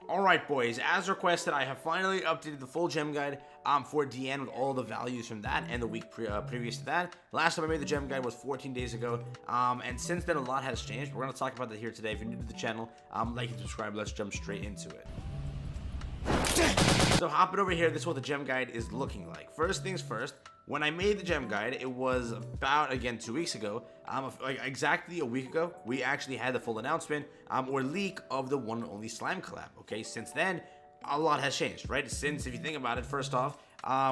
Alright boys, as requested, I have finally updated the full gem guide for Diane with all the values from that and the week previous to that. Last time I made the gem guide was 14 days ago, and since then a lot has changed. We're going to talk about that here today. If you're new to the channel, like and subscribe. Let's jump straight into it. So hopping over here, this is what the gem guide is looking like. First things first, when I made the gem guide, it was about, again, 2 weeks ago, like exactly a week ago, we actually had the full announcement or leak of the one and only slime collab. Okay, since then, a lot has changed, right? Since, if you think about it, first off,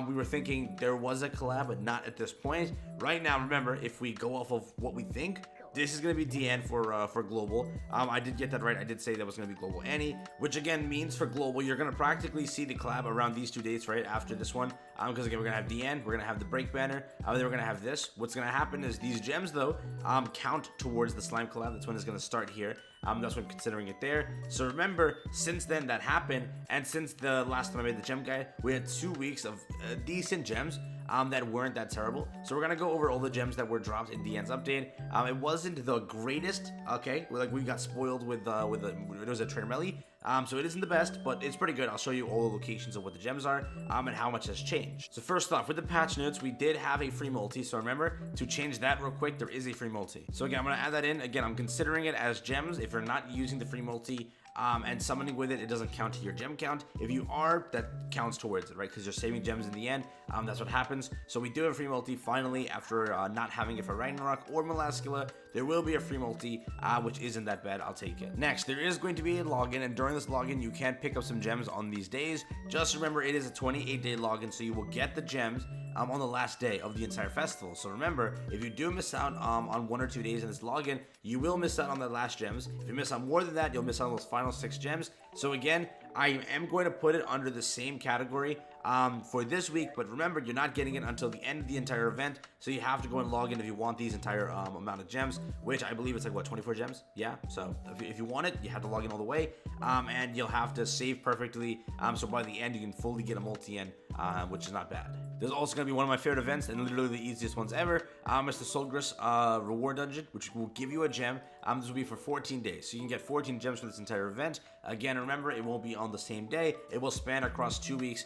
we were thinking there was a collab, but not at this point. Right now, remember, if we go off of what we think, this is going to be Diane for global. I did get that right. I did say that was going to be global Annie, which again means for global, you're going to practically see the collab around these 2 dates right after this one. Because again, we're going to have Diane, we're going to have the break banner, then we're going to have this. What's going to happen is these gems, though, count towards the slime collab. That's when it's going to start here. That's what I'm considering it there. So remember, since then that happened, and since the last time I made the gem guide, we had 2 weeks of decent gems that weren't that terrible. So we're gonna go over all the gems that were dropped in Diane's update. It wasn't the greatest, okay? We got spoiled with it was a trainer melee. So it isn't the best, but it's pretty good. I'll show you all the locations of what the gems are and how much has changed. So first off, with the patch notes, we did have a free multi. So remember to change that real quick. There is a free multi. So again, I'm gonna add that in. Again, I'm considering it as gems. If you're not using the free multi and summoning with it, it doesn't count to your gem count. If you are, that counts towards it, right? Because you're saving gems in the end. That's what happens. So we do have a free multi finally after not having it for Ragnarok or Malascula. There will be a free multi, which isn't that bad. I'll take it. Next, there is going to be a login, and during this login, you can pick up some gems on these days. Just remember, it is a 28-day login, so you will get the gems on the last day of the entire festival. So remember, if you do miss out on 1 or 2 days in this login, you will miss out on the last gems. If you miss out more than that, you'll miss out on those final 6 gems. So again, I am going to put it under the same category for this week, but remember, you're not getting it until the end of the entire event, so you have to go and log in if you want these entire amount of gems, which I believe it's like, what, 24 gems? Yeah, so if you want it, you have to log in all the way, and you'll have to save perfectly, so by the end, you can fully get a multi-end, which is not bad. There's also going to be one of my favorite events, and literally the easiest ones ever. It's the Hraesvelgr reward dungeon, which will give you a gem. This will be for 14 days, so you can get 14 gems for this entire event. Again, remember, it won't be on the same day. It will span across 2 weeks,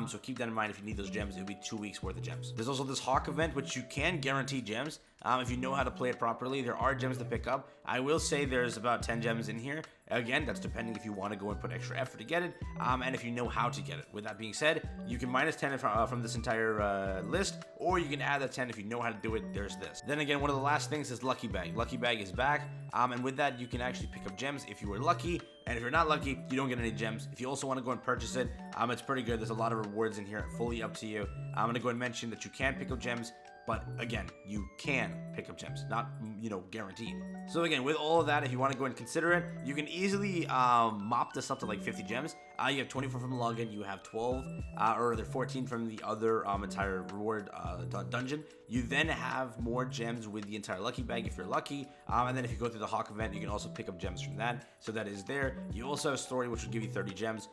so keep that in mind. If you need those gems, it'll be 2 weeks worth of gems. There's also this Hawk event, which you can guarantee gems if you know how to play it properly. There are gems to pick up. I will say there's about 10 gems in here. Again, that's depending if you want to go and put extra effort to get it, and if you know how to get it. With that being said, you can minus 10 from this entire list, or you can add that 10 if you know how to do it. There's this. Then again, one of the last things is Lucky Bag. Lucky Bag is back, and with that, you can actually pick up gems if you were lucky, and if you're not lucky, you don't get any gems. If you also want to go and purchase it, it's pretty good. There's a lot of rewards in here, fully up to you. I'm going to go and mention that you can pick up gems, but again, you can pick up gems, not, guaranteed. So again, with all of that, if you want to go and consider it, you can easily mop this up to like 50 gems. You have 24 from the login, you have 12, or 14 from the other entire reward dungeon. You then have more gems with the entire lucky bag if you're lucky, and then if you go through the Hawk event, you can also pick up gems from that, so that is there. You also have a story, which will give you 30 gems.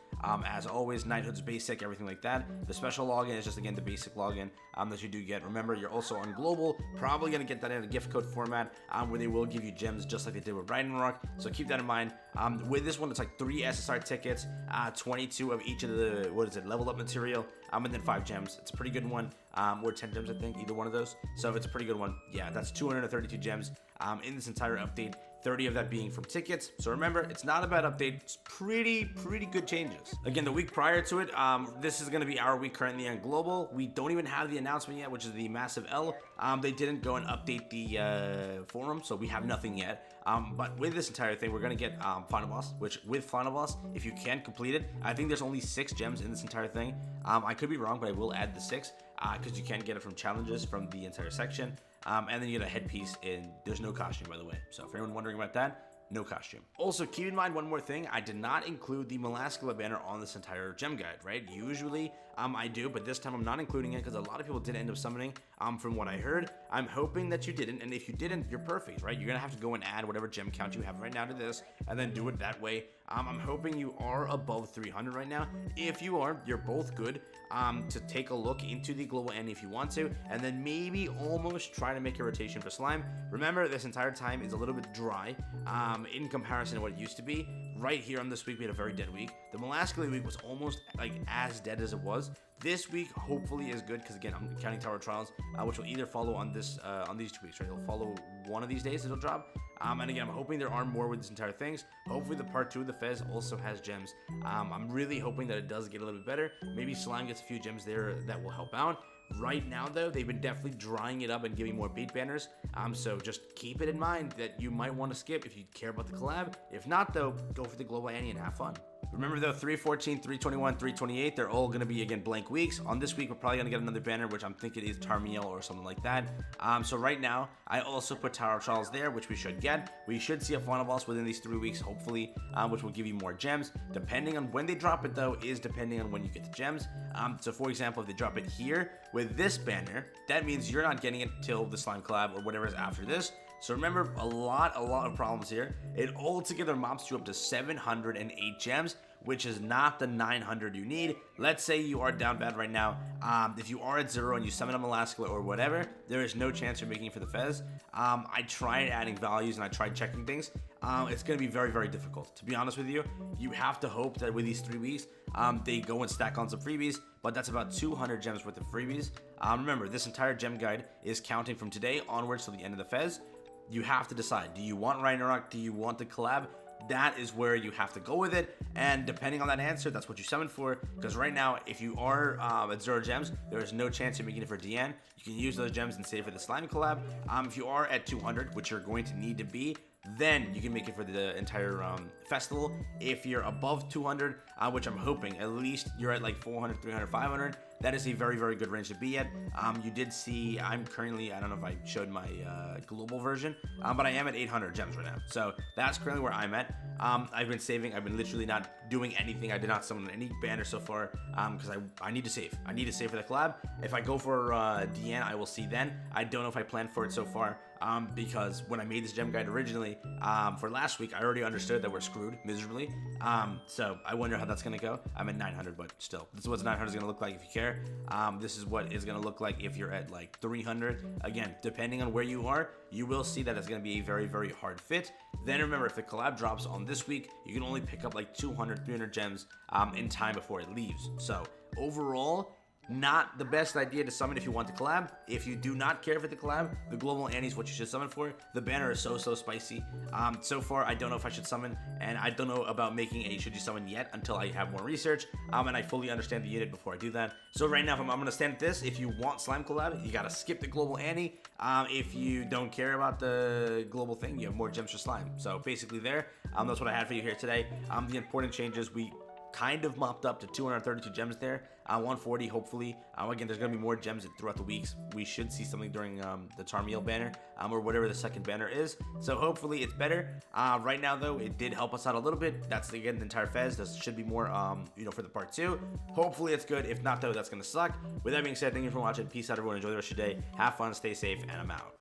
As always, Knighthood's basic, everything like that. The special login is just, again, the basic login that you do get. Remember, you're also on global, probably going to get that in a gift code format, where they will give you gems just like they did with Ragnarok, so keep that in mind. With this one, it's like 3 SSR tickets, 22 of each of the, level up material, and then 5 gems. It's a pretty good one, or 10 gems, I think, either one of those. So it's a pretty good one. Yeah, that's 232 gems in this entire update. 30 of that being from tickets. So remember, it's not a bad update. It's pretty good changes. Again, the week prior to it, this is going to be our week currently on global. We don't even have the announcement yet, which is the massive L. They didn't go and update the forum, so we have nothing yet. But with this entire thing, we're going to get Final Boss, which with Final Boss, if you can complete it, I think there's only 6 gems in this entire thing. I could be wrong, but I will add the 6 because you can get it from challenges from the entire section. And then you get a headpiece, and there's no costume, by the way. So if anyone wondering about that, no costume. Also, keep in mind one more thing. I did not include the Malascula banner on this entire gem guide, right? Usually, I do, but this time I'm not including it because a lot of people did end up summoning, from what I heard. I'm hoping that you didn't, and if you didn't, you're perfect, right? You're gonna have to go and add whatever gem count you have right now to this, and then do it that way. I'm hoping you are above 300 right now. If you are, you're both good to take a look into the global end if you want to, and then maybe almost try to make a rotation for slime. Remember, this entire time is a little bit dry in comparison to what it used to be. right here on this week, we had a very dead week. The Melasculi week was almost like as dead as it was. This week hopefully is good because again, I'm counting Tower Trials, which will either follow on this on these 2 weeks, right? It'll follow one of these days. It'll drop. And again, I'm hoping there are more with this entire things. Hopefully the part 2 of the Fez also has gems. I'm really hoping that it does get a little bit better. Maybe Slime gets a few gems there that will help out. Right now, though, they've been definitely drying it up and giving more beat banners. So just keep it in mind that you might want to skip if you care about the collab. If not, though, go for the Global Annie and have fun. Remember though, 314, 321, 328, they're all going to be, again, blank weeks. On this week, we're probably going to get another banner, which I'm thinking is Tarmiel or something like that. So right now, I also put Tower Trials there, which we should get. We should see a final boss within these 3 weeks, hopefully, which will give you more gems. Depending on when they drop it, though, is depending on when you get the gems. So for example, if they drop it here with this banner, that means you're not getting it till the Slime Collab or whatever is after this. So remember, a lot of problems here. It altogether mops you up to 708 gems, which is not the 900 you need. Let's say you are down bad right now. If you are at 0 and you summon a Melascula or whatever, there is no chance you're making it for the Fez. I tried adding values and I tried checking things. It's going to be very, very difficult. To be honest with you, you have to hope that with these 3 weeks, they go and stack on some freebies, but that's about 200 gems worth of freebies. Remember, this entire gem guide is counting from today onwards to the end of the Fez. You have to decide, do you want Ragnarok? Do you want the collab? That is where you have to go with it, and depending on that answer, that's what you summon for, because right now, if you are at 0 gems, there is no chance you're making it for Diane. You can use those gems and save for the Slime Collab. If you are at 200, which you're going to need to be, then you can make it for the entire festival. If you're above 200, which I'm hoping, at least you're at like 400, 300, 500, that is a very, very good range to be at. You did see, I'm currently, I don't know if I showed my global version, but I am at 800 gems right now. So that's currently where I'm at. I've been saving. I've been literally not doing anything. I did not summon any banner so far because I need to save. I need to save for the collab. If I go for Diane, I will see then. I don't know if I planned for it so far because when I made this gem guide originally for last week, I already understood that we're screwed miserably. So I wonder how that's going to go. I'm at 900, but still, this is what 900 is going to look like if you care. This is what it's going to look like if you're at like 300. Again, depending on where you are, you will see that it's going to be a very, very hard fit. Then remember, if the collab drops on this week, you can only pick up like 200, 300 gems in time before it leaves. So overall, not the best idea to summon if you want the collab. If you do not care for the collab, the Global Annie is what you should summon for. The banner is so spicy. So far, I don't know if I should summon, and I don't know about making a should you summon yet until I have more research, and I fully understand the unit before I do that. So right now, I'm going to stand at this. If you want Slime Collab, you got to skip the Global Annie. If you don't care about the global thing, you have more gems for Slime. So basically there, that's what I had for you here today. The important changes, we kind of mopped up to 232 gems there, 140 hopefully. Again, there's gonna be more gems throughout the weeks. We should see something during the Tarmiel banner or whatever the second banner is, so hopefully it's better. Right now though, it did help us out a little bit. That's again the entire Fez. There should be more for the part 2. Hopefully it's good. If not though, that's gonna suck. With that being said, thank you for watching. Peace out everyone. Enjoy the rest of your day. Have fun, stay safe, and I'm out.